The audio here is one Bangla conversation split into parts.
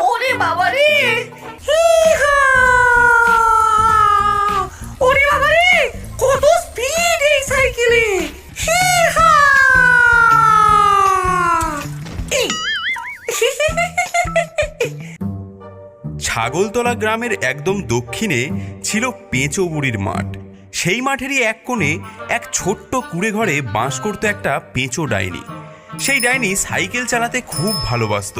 ওরে বাবা রে, ওরে বাবা রে, কত স্পিড এই সাইকেলে! ছাগলতলা গ্রামের একদম দক্ষিণে ছিল পেঁচো বুড়ির মাঠ। সেই মাঠেরই এক কোণে এক ছোট্ট কুঁড়ে ঘরে বাস করত একটা পেঁচো ডাইনি। সেই ডাইনি সাইকেল চালাতে খুব ভালোবাসত।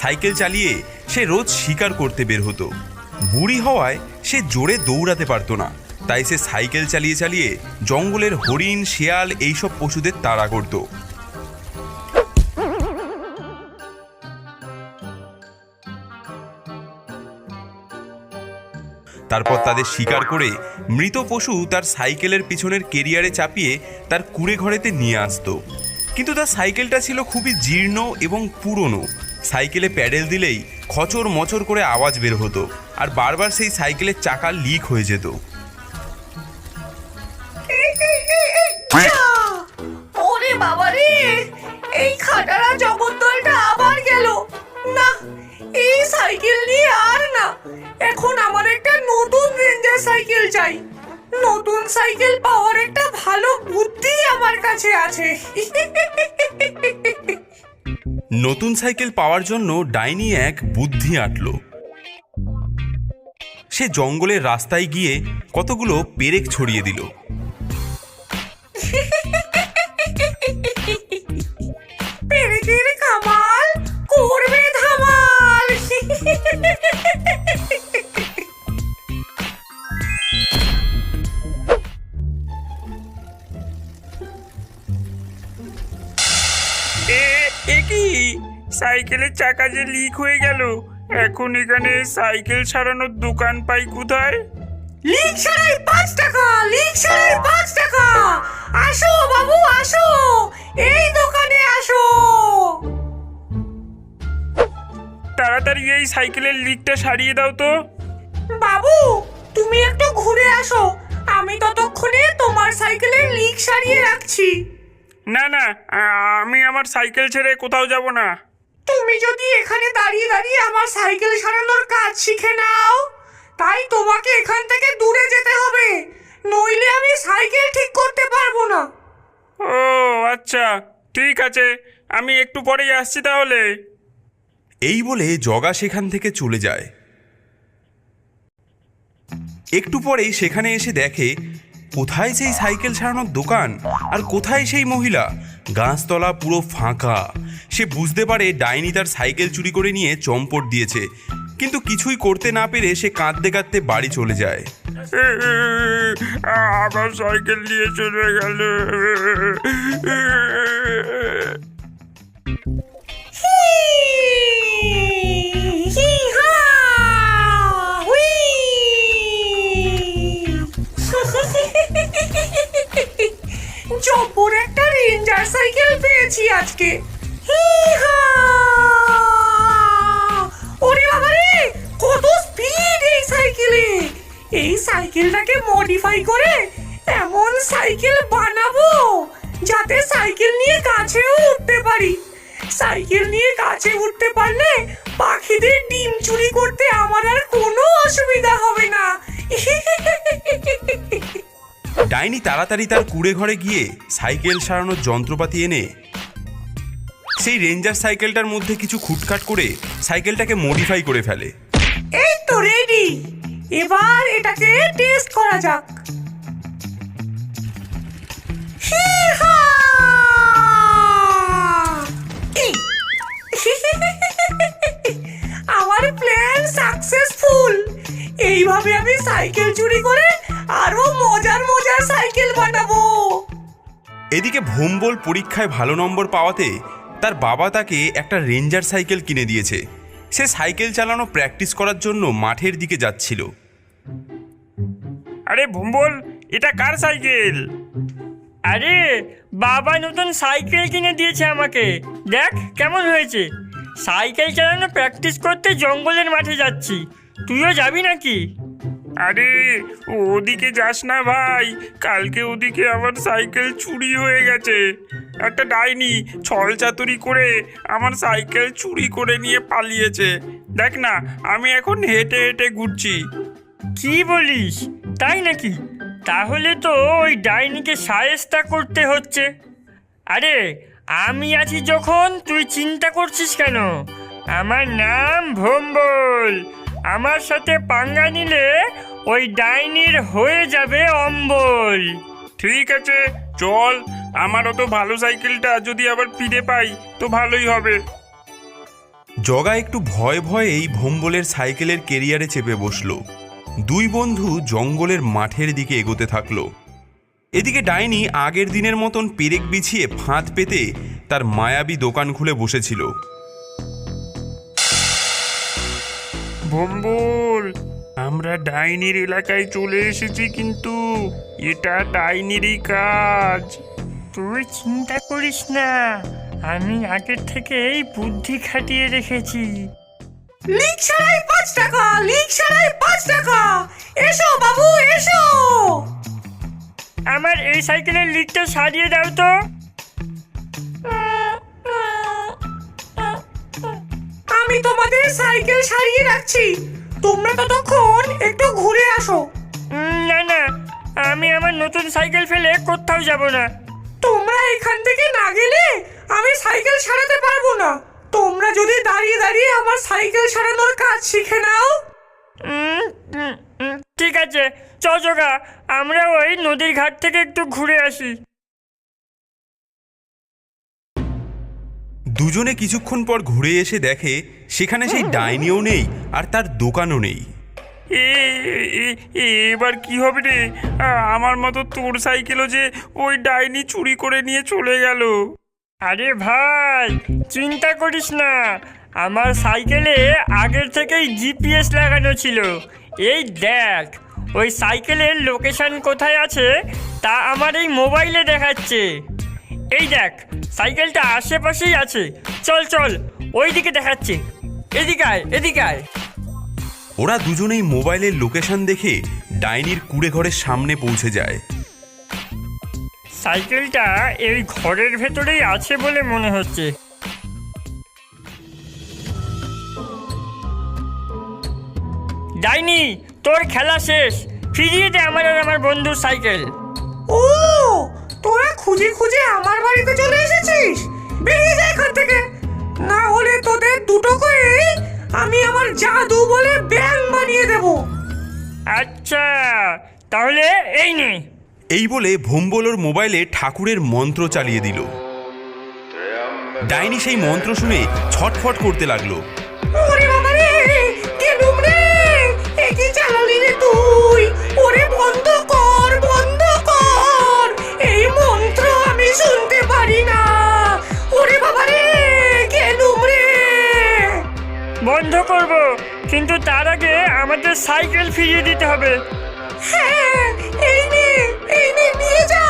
সাইকেল চালিয়ে সে রোজ শিকার করতে বের হতো। বুড়ি হওয়ায় সে জোরে দৌড়াতে পারতো না, তাই সে সাইকেল চালিয়ে চালিয়ে জঙ্গলের হরিণ, শেয়াল এইসব পশুদের তাড়া করত। তারপর তাদের শিকার করে মৃত পশু তার সাইকেলের পিছনের কেরিয়ারে চাপিয়ে তার কুঁড়ে ঘরেতে নিয়ে আসতো। কিন্তু তার সাইকেলটা ছিল খুবই জীর্ণ এবং পুরনো। সাইকেলে প্যাডেল দিলেই খচর মচর করে আওয়াজ বের হতো, আর বারবার সেই সাইকেলের চাকা লিক হয়ে যেত। ওরে বাবা রে, এই খাটারা জগদ্দলটা আবার গেল না। এই সাইকেল নিয়ে আর না, এখন আমার একটা নতুন রেঞ্জার সাইকেল চাই। নতুন সাইকেল পাওয়ার একটা ভালো বুদ্ধি আমার কাছে আছে। নতুন সাইকেল পাওয়ার জন্য ডাইনি এক বুদ্ধি আঁটল। সে জঙ্গলের রাস্তায় গিয়ে কতগুলো পেরেক ছড়িয়ে দিল। পেরেকের কামাল করবে ধামাল। কি সাইকেলের চাকা যে লিক হয়ে গেল, এখন এখানে সাইকেল সারানোর দোকান পাই কোথায়? লিক সারাই 5 টাকা, লিক সারাই 5 টাকা। আসো বাবু আসো, এই দোকানে আসো। তাড়াতাড়ি এই সাইকেলের লিকটা সারিয়ে দাও তো। বাবু তুমি একটু ঘুরে আসো, আমি ততক্ষণে তোমার সাইকেলের লিক সারিয়ে রাখছি। না না, আমি আমার সাইকেল ছেড়ে কোথাও যাব না। তুমি যদি এখানে দাঁড়িয়ে দাঁড়িয়ে আমার সাইকেল সারানোর কাজ শিখে নাও, তাই তোমাকে এখান থেকে দূরে যেতে হবে, নইলে আমি সাইকেল ঠিক করতে পারবো না। ও আচ্ছা, ঠিক আছে, আমি একটু পরেই আসছি তাহলে। এই বলে জগা সেখান থেকে চলে যায়। একটু পরেই সেখানে এসে দেখে কোথায় সেই সাইকেল সারানোর দোকান আর কোথায় সেই মহিলা। গাছতলা পুরো ফাঁকা। সে বুঝতে পারে ডাইনি তার সাইকেল চুরি করে নিয়ে চম্পট দিয়েছে, কিন্তু কিছুই করতে না পেরে সে কাঁদতে কাঁদতে বাড়ি চলে যায়। আমার সাইকেল নিয়ে চলে গেল। জব্বর একটা রেঞ্জার সাইকেল পেয়েছি আজকে। ওরে বাবা রে, কত স্পিড এই সাইকেলে! এই সাইকেলটাকে মডিফাই করে এমন সাইকেল বানাবো যাতে সাইকেল নিয়ে গাছেও উঠতে পারি। সাইকেল নিয়ে গাছে উঠতে পারলে পাখিদের ডিম চুরি করতে আমার আর কোনো অসুবিধা হবে না। ডাইনি তাড়াতাড়ি তার কুঁড়ে ঘরে গিয়ে সাইকেল সারানোর যন্ত্রপাতি এনে সেই রেঞ্জার সাইকেলটার মধ্যে কিছু খুটখাট করে সাইকেলটাকে মডিফাই করে ফেলে। এই তো রেডি, এবার এটাকে টেস্ট করা যাক। আমার প্ল্যান সাকসেসফুল। এইভাবে আমি সাইকেল চুরি করে আরো মজার মজার সাইকেল বানাবো। এদিকে ভোম্বল পরীক্ষায় ভালো নম্বর পাওয়াতে তার বাবা তাকে একটা রেঞ্জার সাইকেল কিনে দিয়েছে। সে সাইকেল চালানো প্র্যাকটিস করার জন্য মাঠের দিকে যাচ্ছিল। আরে ভুম্বল, এটা কার সাইকেল? আরে বাবা নতুন সাইকেল কিনে দিয়েছে আমাকে, দেখ কেমন হয়েছে। সাইকেল চালানো প্র্যাকটিস করতে জঙ্গলের মাঠে যাচ্ছি, তুইও যাবি নাকি? আরে ওদিকে যাস না ভাই, কালকে ওদিকে আমার সাইকেল চুরি হয়ে গেছে। একটা ডাইনি ছল চাতুরি করে আমার সাইকেল চুরি করে নিয়ে পালিয়েছে। দেখ না, আমি এখন হেঁটে হেঁটে ঘুরছি। কি বলিস, তাই নাকি? তাহলে তো ওই ডাইনিকে শায়েস্তা করতে হচ্ছে। আরে আমি আছি যখন তুই চিন্তা করছিস কেন? আমার নাম ভম্বল। আমার সাথে পাঙ্গা নিলে ওই ডাইনির হয়ে যাবে অম্বল। ঠিক আছে, চল। আমার অত ভালো সাইকেলটা যদি আবার ফিরে পাই তো ভালোই হবে। জগা একটু ভয় ভয়েই ভম্বলের সাইকেলের কেরিয়ারে চেপে বসলো। দুই বন্ধু জঙ্গলের মাঠের দিকে এগোতে থাকলো। এদিকে ডাইনি আগের দিনের মতন পেরেক বিছিয়ে ফাঁদ পেতে তার মায়াবী দোকান খুলে বসেছিল। ভম্বল, আমরা ডাইনির এলাকায় চলে এসেছি, কিন্তু এটা ডাইনিরই কাজ। তুই চিন্তা করিস না, আমি আগের থেকেই বুদ্ধি খাটিয়ে রেখেছি। লিক ছাড়াই 5 টাকা, লিক ছাড়াই 5 টাকা। এসো বাবু এসো। আমার এই সাইকেলের লিকটা সারিয়ে দাও তো। আমি তোমাদের সাইকেল সারিয়ে রাখছি, তোমরা ততক্ষণ একটু ঘুরে আসো। না না, আমি আমার নতুন সাইকেল ফেলে কোথাও যাব না। তোমরা এখান থেকে না গেলে আমি সাইকেল সারাতে পারবো না। তোমরা যদি দাঁড়িয়ে দাঁড়িয়ে আমার সাইকেল সারানোর কাজ শিখে নাও। ঠিক আছে, চ জগা, আমরা ওই নদীর ঘাট থেকে একটু ঘুরে আসি। দুজনে কিছুক্ষণ পর ঘুরে এসে দেখে সেখানে সেই ডাইনিও নেই আর তার দোকানও নেই। এবার কি হবে রে? আমার মতো তোর সাইকেলও যে ওই ডাইনি চুরি করে নিয়ে চলে গেল। আরে ভাই, চিন্তা করিস না, আমার সাইকেলে আগের থেকেই জিপিএস লাগানো ছিল। এই দেখ, ওই সাইকেলের লোকেশন কোথায় আছে তা আমার এই মোবাইলে দেখাচ্ছে। এই দেখ, সাইকেলটা আশেপাশেই আছে। চল চল, ওই দিকে দেখাচ্ছে। এদিকে আয়, এদিকে আয়। ওরা দুজনেই মোবাইলের লোকেশন দেখে ডাইনির কুঁড়ে ঘরের সামনে পৌঁছে যায়। সাইকেলটা এই ঘরের ভেতরেই আছে বলে মনে হচ্ছে। ডাইনি, তোর খেলা শেষ। ফিরিয়ে দে আমার আর আমার বন্ধুর সাইকেল। ও, তোরা খুঁজে খুঁজে আমার বাড়িতে চলে এসেছিস? বেরিয়ে যা এখান থেকে, না হলে তোদের দুটো করে আমি আমার জাদু বলে ব্যাং বানিয়ে দেব। আচ্ছা, তাহলে এই নে। এই বলে ভম্বলোর মোবাইলে ঠাকুরের মন্ত্র চালিয়ে দিল। ডাইনি সেই মন্ত্র শুনে ছটফট করতে লাগলো। ওরে বাবা রে, গেলুম রে, এ কি চালালি রে তুই? ওরে বন্ধ কর, বন্ধ কর, এই মন্ত্র আমি শুনতে পারি না। ওরে বাবা রে, গেলুম রে। বন্ধ করব, কিন্তু তার আগে আমাদের সাইকেল ফিরিয়ে দিতে হবে। হ্যাঁ, এই নে, এই নে, নিয়ে যা,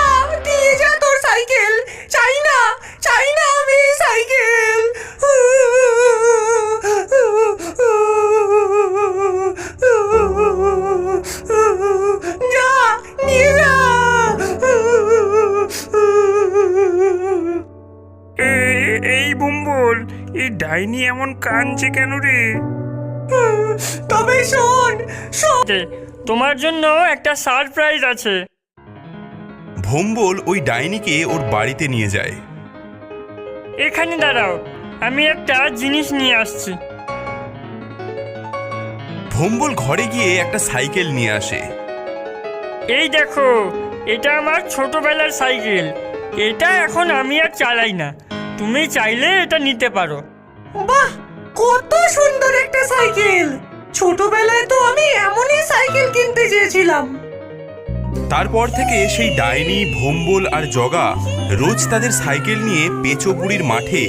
নিয়ে যা তোর সাইকেল। চাই না, চাই না আমি এই সাইকেল। যা, নিয়ে যা। এই ভম্বল, এই ডাইনি এমন কাঁদছে কেন রে? তবে শোন, শোন। তোমার জন্য একটা সারপ্রাইজ আছে। ভম্বল ওই ডাইনিকে ওর বাড়িতে নিয়ে যায়। এখানে দাঁড়াও, আমি একটা জিনিস নিয়ে আসছি। ভম্বল ঘরে গিয়ে একটা সাইকেল নিয়ে আসে। এই দেখো, এটা আমার ছোটবেলার সাইকেল। এটা এখন আমি আর চালাই না, তুমি চাইলে এটা নিতে পারো। বাহ, কত সুন্দর একটা সাইকেল! ছোটবেলায় তো আমি এমনই সাইকেল কিনতে চেয়েছিলাম। তারপর থেকে সেই ডাইনি, ভম্বল আর জগা রোজ তাদের সাইকেল নিয়ে পেঁচোপুরীর মাঠে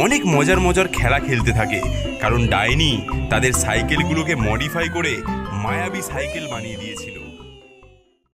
অনেক মজার মজার খেলা খেলতে থাকে, কারণ ডাইনি তাদের সাইকেলগুলোকে মডিফাই করে মায়াবী সাইকেল বানিয়ে দিয়েছিল।